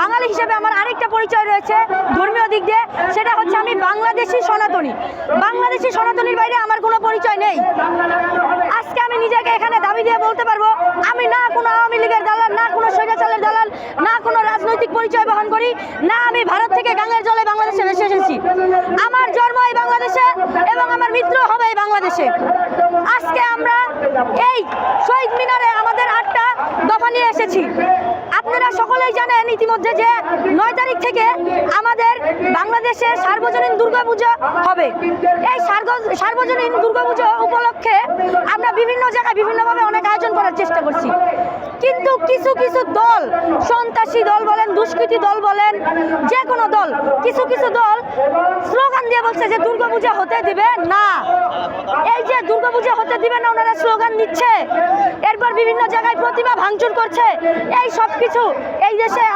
বাঙালি হিসেবে আমার আরেকটা পরিচয় রয়েছে ধর্মীয় দিক দিয়ে, সেটা হচ্ছে আমি বাংলাদেশি সনাতনী। বাংলাদেশি সনাতনীর বাইরে আমার কোনো পরিচয় নেই। আজকে আমি নিজেকে এখানে দাবি দিয়ে বলতে পারবো, আমি না কোনো আওয়ামী লীগের দালাল, না কোনো স্বৈরাচারের দালাল, না কোনো রাজনৈতিক পরিচয় বহন করি, না আমি ভারত থেকে গাঙ্গের জলে বাংলাদেশে ভেসে এসেছি। আমার জন্ম এই বাংলাদেশে এবং আমার মৃত্যু হবে এই বাংলাদেশে। আজকে আমরা এই শহীদ মিনারে আমাদের 8টা দফা নিয়ে এসেছি। আপনারা সকলেই জানেন ইতিমধ্যে যে 9 তারিখ থেকে আমাদের বাংলাদেশে সার্বজনীন দুর্গাপূজা হবে। এই সার্বজনীন দুর্গাপূজা উপলক্ষে আমরা বিভিন্ন জায়গায় বিভিন্নভাবে অনেক আয়োজন করার চেষ্টা করছি, কিন্তু কিছু কিছু দল, সন্ত্রাসী দল বলেন, দুষ্কৃতী দল বলেন, যে কোনো দল, কিছু কিছু দল স্লোগান দিয়ে বলছে যে দুর্গাপূজা হতে দিবে না। এই যে দুর্গাপূজা হতে দিবে না ওনারা স্লোগান দিচ্ছে, এরপর বিভিন্ন জায়গায় প্রতিমা ভাঙচুর করছে, এই সব কিছু এই দেশে